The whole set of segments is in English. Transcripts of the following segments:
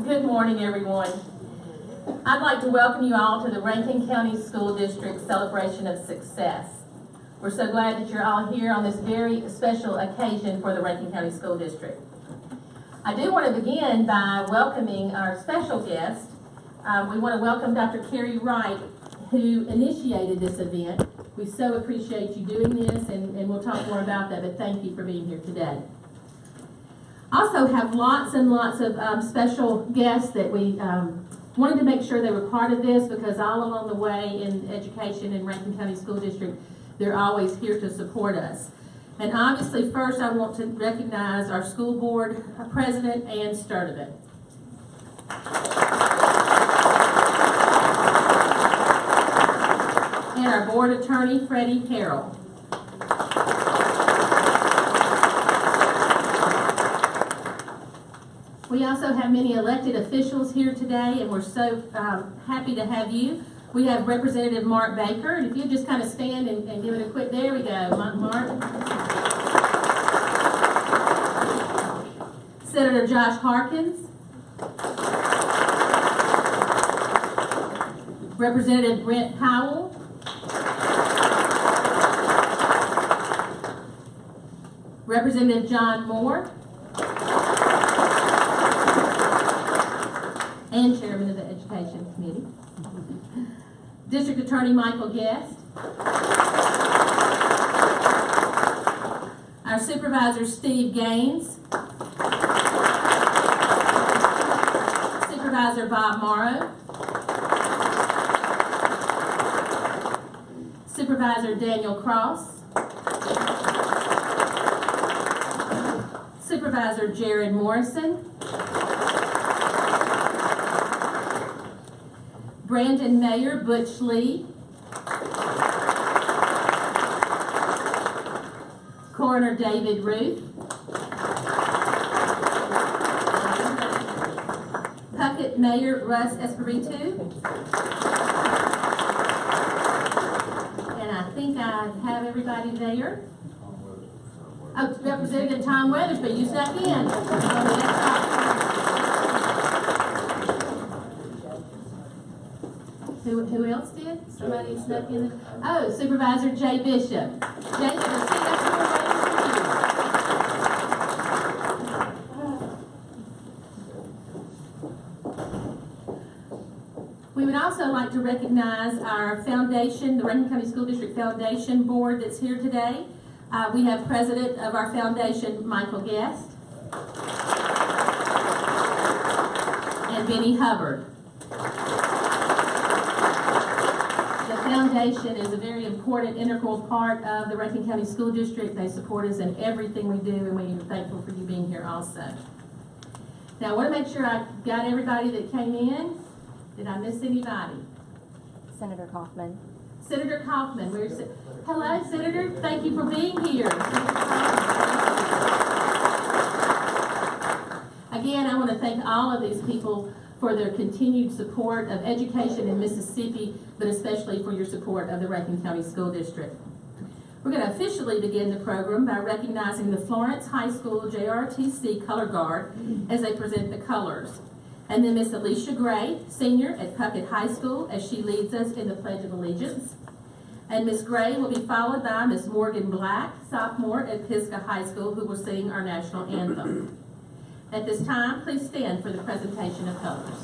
Good morning, everyone. I'd like to welcome you all to the Rankin County School District Celebration of Success. We're so glad that you're all here on this very special occasion for the Rankin County School District. I do want to begin by welcoming our special guest. We want to welcome Dr. Carrie Wright, who initiated this event. We so appreciate you doing this, and we'll talk more about that, but thank you for being here today. Also have lots and lots of special guests that we wanted to make sure they were part of this, because all along the way in education in Rankin County School District, they're always here to support us. And obviously, first I want to recognize our school board president, Ann Sturdivant. And our board attorney, Freddie Carroll. We also have many elected officials here today, and we're so happy to have you. We have Representative Mark Baker, and if you just kind of stand and give it a quick, there we go, Mark. Senator Josh Harkins. Representative Brent Powell. Representative John Moore. And Chairman of the Education Committee. District Attorney Michael Guest. Our Supervisor Steve Gaines. Supervisor Bob Morrow. Supervisor Daniel Cross. Supervisor Jared Morrison. Brandon Mayor Butch Lee. Coroner David Ruth. Puckett Mayor Russ Espiritu. And I think I have everybody there. Oh, Representative Tom Weathersby, you snuck in. Who else did? Somebody snuck in. Oh, Supervisor Jay Bishop. Jay, we would also like to recognize our foundation, the Rankin County School District Foundation Board that's here today. We have President of our foundation, Michael Guest, and Benny Hubbard. The foundation is a very important, integral part of the Rankin County School District. They support us in everything we do, and we are thankful for you being here also. Now, I want to make sure I got everybody that came in. Did I miss anybody? Senator Kaufman. Senator Kaufman, hello, Senator. Thank you for being here. Again, I want to thank all of these people for their continued support of education in Mississippi, but especially for your support of the Rankin County School District. We're going to officially begin the program by recognizing the Florence High School JRTC Color Guard as they present the colors. And then Miss Alicia Gray, senior at Puckett High School, as she leads us in the Pledge of Allegiance. And Miss Gray will be followed by Miss Morgan Black, sophomore at Pisgah High School, who will sing our national anthem. At this time, please stand for the presentation of colors.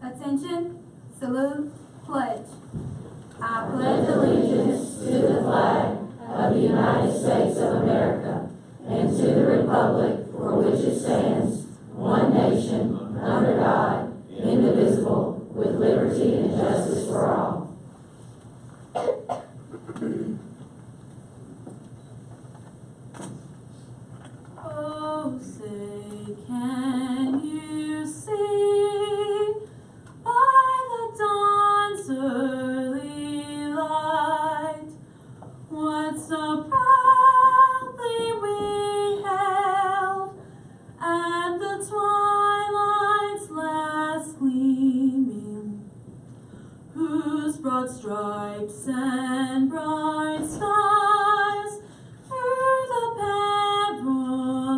Attention, salute, pledge. I pledge allegiance to the flag of the United States of America and to the republic for which it stands, one nation, under God, indivisible, with liberty and justice for all. Oh, say and bright skies, through the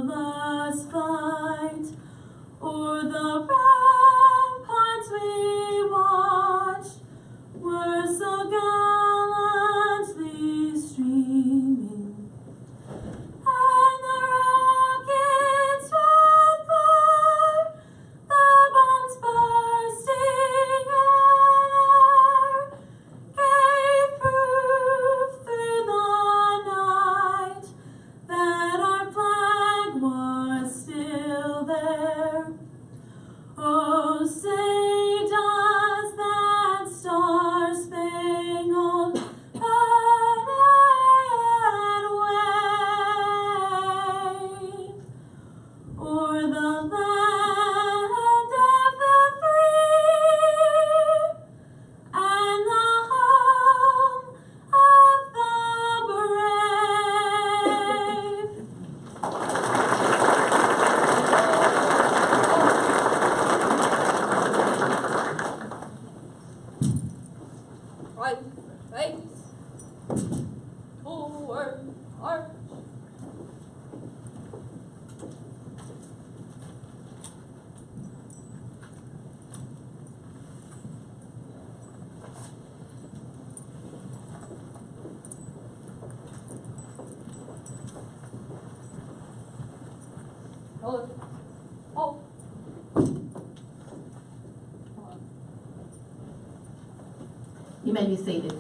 perilous fight, o'er the ramparts we watched, were so gallantly streaming, and the rockets went by, the bombs bursting in air, gave proof through the night that our flag was still there. Oh, say does that star-spangled banner yet wave o'er the land of the free and the home of the brave? Right face forward, march. Hold. Hold. You may be seated.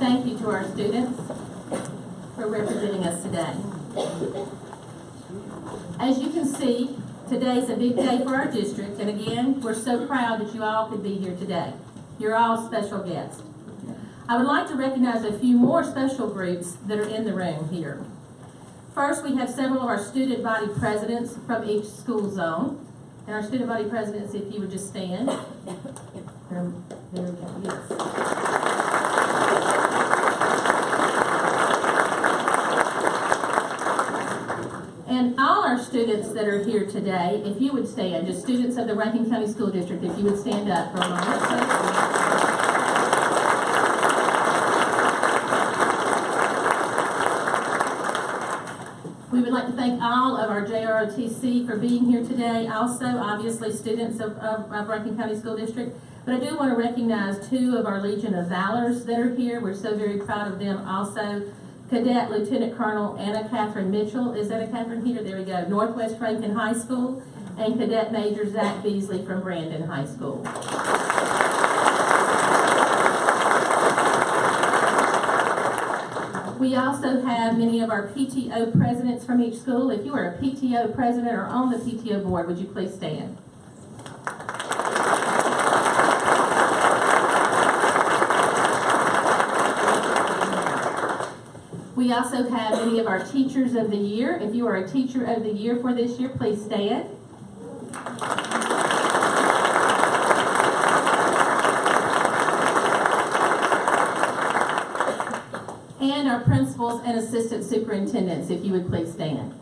Thank you to our students for representing us today. As you can see, today's a big day for our district, and again, we're so proud that you all could be here today. You're all special guests. I would like to recognize a few more special groups that are in the room here. First, we have several of our student body presidents from each school zone. And our student body presidents, if you would just stand. There we go, yes. And all our students that are here today, if you would stand, just students of the Rankin County School District, if you would stand up for a moment. We would like to thank all of our JROTC for being here today. Also, obviously, students of Rankin County School District. But I do want to recognize two of our Legion of Valors that are here. We're so very proud of them. Also, Cadet Lieutenant Colonel Anna Catherine Mitchell. Is that a Catherine here? There we go. Northwest Rankin High School. And Cadet Major Zach Beasley from Brandon High School. We also have many of our PTO presidents from each school. If you are a PTO president or on the PTO board, would you please stand? We also have many of our teachers of the year. If you are a teacher of the year for this year, please stand. And our principals and assistant superintendents, if you would please stand.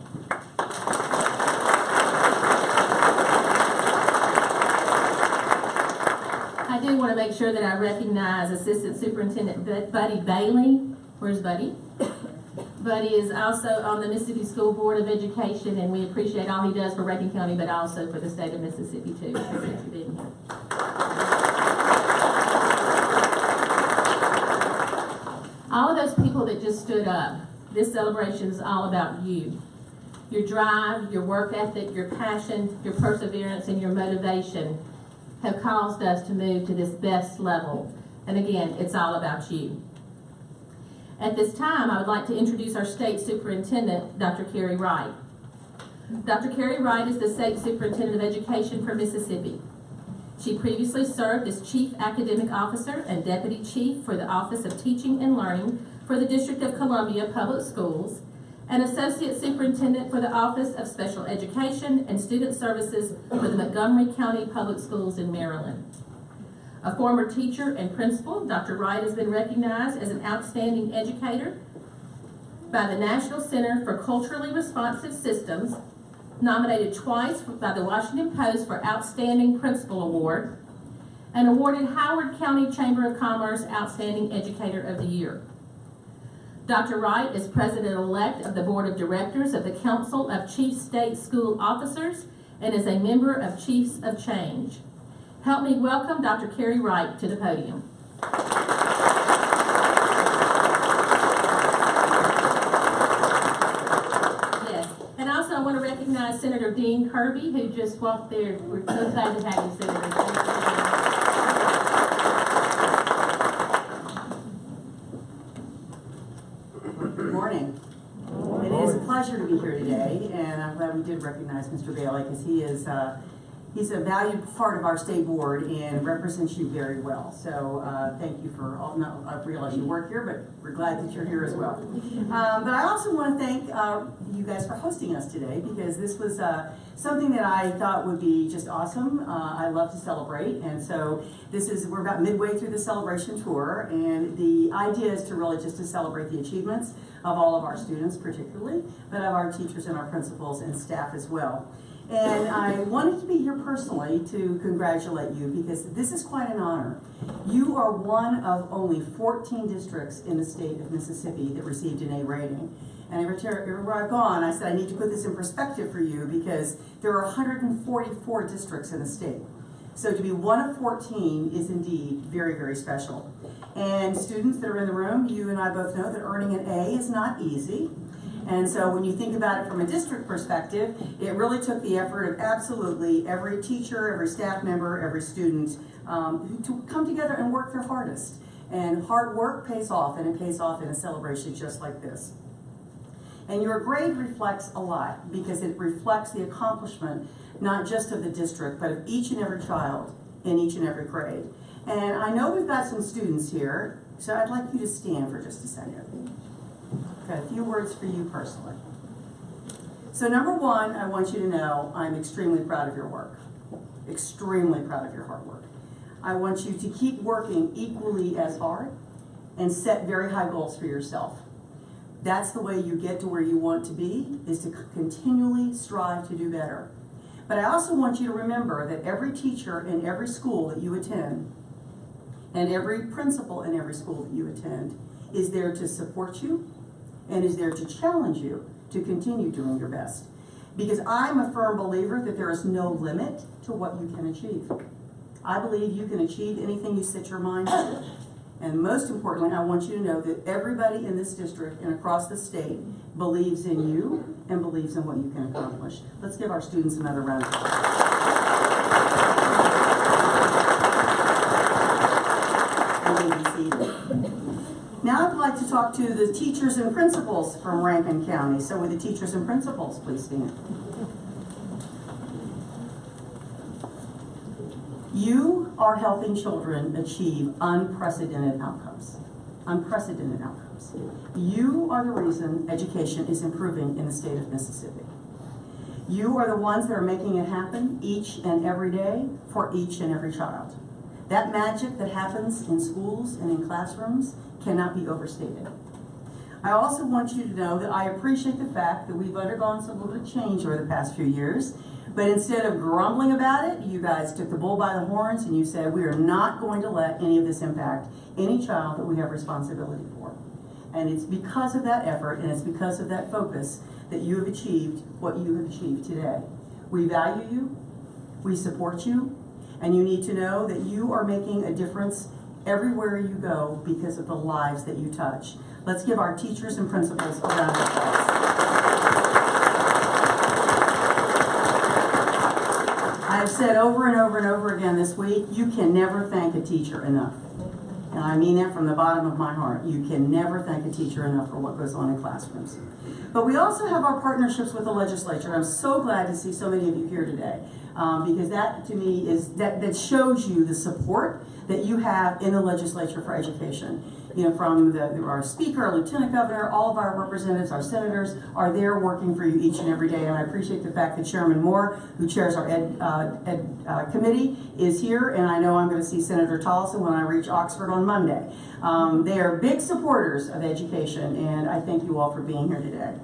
I do want to make sure that I recognize Assistant Superintendent Buddy Bailey. Where's Buddy? Buddy is also on the Mississippi School Board of Education, and we appreciate all he does for Rankin County, but also for the state of Mississippi too. Appreciate you being here. All of those people that just stood up, this celebration is all about you. Your drive, your work ethic, your passion, your perseverance, and your motivation have caused us to move to this best level. And again, it's all about you. At this time, I would like to introduce our State Superintendent, Dr. Carrie Wright. Dr. Carrie Wright is the State Superintendent of Education for Mississippi. She previously served as Chief Academic Officer and Deputy Chief for the Office of Teaching and Learning for the District of Columbia Public Schools and Associate Superintendent for the Office of Special Education and Student Services for the Montgomery County Public Schools in Maryland. A former teacher and principal, Dr. Wright has been recognized as an outstanding educator by the National Center for Culturally Responsive Systems, nominated twice by the Washington Post for Outstanding Principal Award, and awarded Howard County Chamber of Commerce Outstanding Educator of the Year. Dr. Wright is President-elect of the Board of Directors of the Council of Chief State School Officers and is a member of Chiefs of Change. Help me welcome Dr. Carrie Wright to the podium. Yes, and also I want to recognize Senator Dean Kirby, who just walked there. We're so glad to have you, Senator. Good morning. It is a pleasure to be here today, and I'm glad we did recognize Mr. Bailey because he's a valued part of our state board and represents you very well. So thank you for all. No, I realize you work here, but we're glad that you're here as well. But I also want to thank you guys for hosting us today because this was something that I thought would be just awesome. I love to celebrate, and so we're about midway through the celebration tour, and the idea is to really just to celebrate the achievements of all of our students particularly, but of our teachers and our principals and staff as well. And I wanted to be here personally to congratulate you because this is quite an honor. You are one of only 14 districts in the state of Mississippi that received an A rating. And everywhere I've gone, I said I need to put this in perspective for you because there are 144 districts in the state. So to be one of 14 is indeed very, very special. And students that are in the room, you and I both know that earning an A is not easy. And so when you think about it from a district perspective, it really took the effort of absolutely every teacher, every staff member, every student to come together and work their hardest. And hard work pays off, and it pays off in a celebration just like this. And your grade reflects a lot because it reflects the accomplishment not just of the district, but of each and every child in each and every grade. And I know we've got some students here, so I'd like you to stand for just a second. Okay, a few words for you personally. So number one, I want you to know I'm extremely proud of your work. Extremely proud of your hard work. I want you to keep working equally as hard and set very high goals for yourself. That's the way you get to where you want to be, is to continually strive to do better. But I also want you to remember that every teacher in every school that you attend and every principal in every school that you attend is there to support you and is there to challenge you to continue doing your best. Because I'm a firm believer that there is no limit to what you can achieve. I believe you can achieve anything you set your mind to. And most importantly, I want you to know that everybody in this district and across the state believes in you and believes in what you can accomplish. Let's give our students another round of applause. Now I'd like to talk to the teachers and principals from Rankin County. So would the teachers and principals please stand? You are helping children achieve unprecedented outcomes. Unprecedented outcomes. You are the reason education is improving in the state of Mississippi. You are the ones that are making it happen each and every day for each and every child. That magic that happens in schools and in classrooms cannot be overstated. I also want you to know that I appreciate the fact that we've undergone some little bit of change over the past few years, but instead of grumbling about it, you guys took the bull by the horns and you said, we are not going to let any of this impact any child that we have responsibility for. And it's because of that effort and it's because of that focus that you have achieved what you have achieved today. We value you, we support you, and you need to know that you are making a difference everywhere you go because of the lives that you touch. Let's give our teachers and principals a round of applause. I've said over and over and over again this week, you can never thank a teacher enough. And I mean that from the bottom of my heart. You can never thank a teacher enough for what goes on in classrooms. But we also have our partnerships with the legislature. I'm so glad to see so many of you here today. Because that to me is that shows you the support that you have in the legislature for education. You know, from our speaker, our lieutenant governor, all of our representatives, our senators are there working for you each and every day. And I appreciate the fact that Chairman Moore, who chairs our ed committee, is here. And I know I'm going to see Senator Tolleson when I reach Oxford on Monday. They are big supporters of education, and I thank you all for being here today.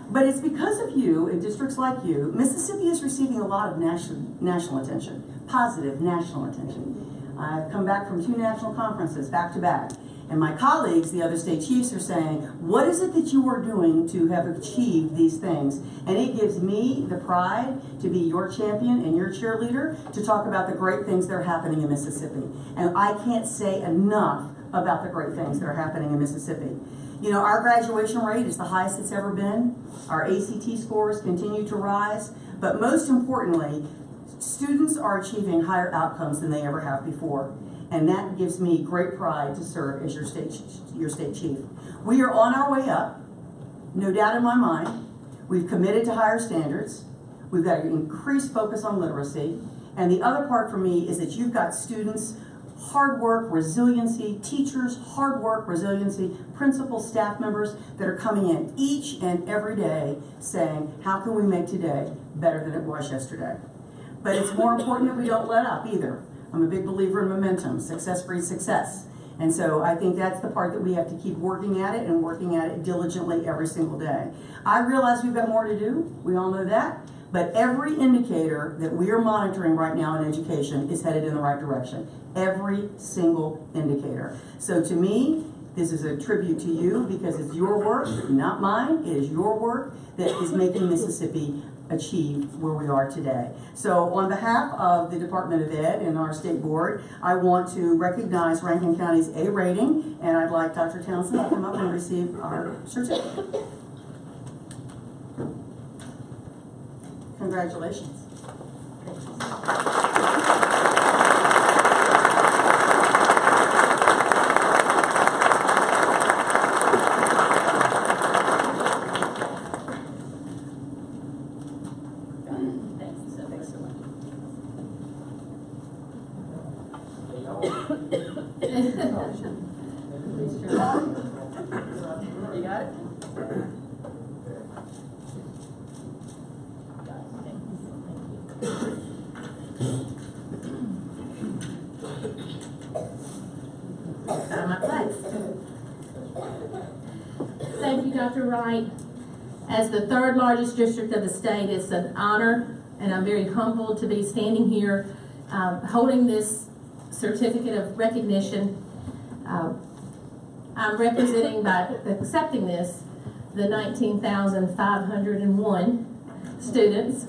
But it's because of you, in districts like you, Mississippi is receiving a lot of national attention, positive national attention. I've come back from 2 national conferences back to back. And my colleagues, the other state chiefs, are saying, what is it that you are doing to have achieved these things? And it gives me the pride to be your champion and your cheerleader to talk about the great things that are happening in Mississippi. And I can't say enough about the great things that are happening in Mississippi. You know, our graduation rate is the highest it's ever been. Our ACT scores continue to rise. But most importantly, students are achieving higher outcomes than they ever have before. And that gives me great pride to serve as your state chief. We are on our way up, no doubt in my mind. We've committed to higher standards. We've got an increased focus on literacy. And the other part for me is that you've got students, hard work, resiliency, teachers, hard work, resiliency, principals, staff members that are coming in each and every day saying, how can we make today better than it was yesterday? But it's more important that we don't let up either. I'm a big believer in momentum. Success breeds success. And so I think that's the part that we have to keep working at it and working at it diligently every single day. I realize we've got more to do. We all know that. But every indicator that we are monitoring right now in education is headed in the right direction. Every single indicator. So to me, this is a tribute to you because it's your work, not mine. It is your work that is making Mississippi achieve where we are today. So on behalf of the Department of Ed and our state board, I want to recognize Rankin County's A rating, and I'd like Dr. Townsend to come up and receive our certificate. Congratulations. You got it? Found my place. Thank you, Dr. Wright. As the 3rd largest district of the state, it's an honor, and I'm very humbled to be standing here holding this certificate of recognition. I'm representing, by accepting this, the 19,501 students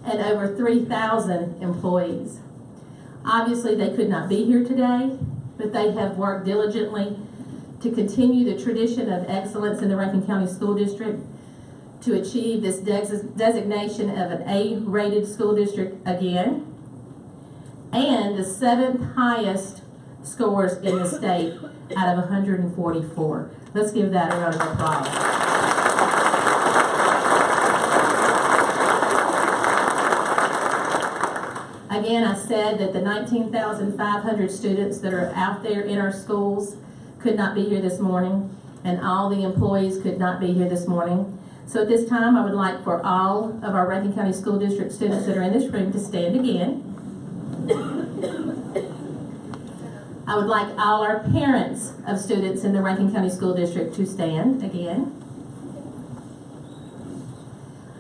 and over 3,000 employees. Obviously, they could not be here today, but they have worked diligently to continue the tradition of excellence in the Rankin County School District, to achieve this designation of an A-rated school district again, and the 7th highest scores in the state out of 144. Let's give that a round of applause. Again, I said that the 19,500 students that are out there in our schools could not be here this morning, and all the employees could not be here this morning. So at this time, I would like for all of our Rankin County School District students that are in this room to stand again. I would like all our parents of students in the Rankin County School District to stand again.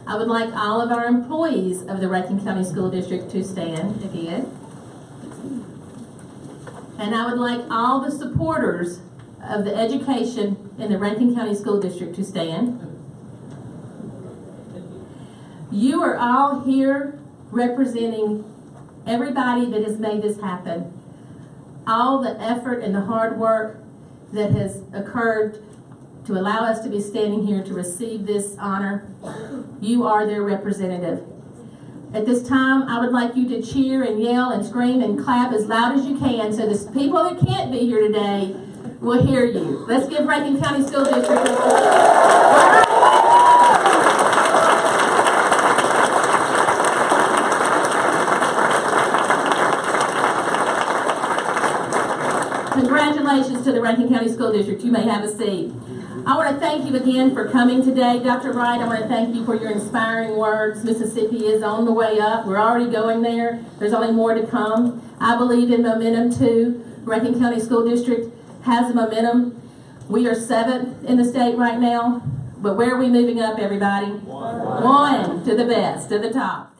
I would like all of our employees of the Rankin County School District to stand again. And I would like all the supporters of the education in the Rankin County School District to stand. You are all here representing everybody that has made this happen. All the effort and the hard work that has occurred to allow us to be standing here to receive this honor, you are their representative. At this time, I would like you to cheer and yell and scream and clap as loud as you can so the people that can't be here today will hear you. Let's give Rankin County School District a Congratulations to the Rankin County School District. You may have a seat. I want to thank you again for coming today. Dr. Wright, I want to thank you for your inspiring words. Mississippi is on the way up. We're already going there. There's only more to come. I believe in momentum too. Rankin County School District has momentum. We are 7th in the state right now. But where are we moving up, everybody? One to the best, to the top.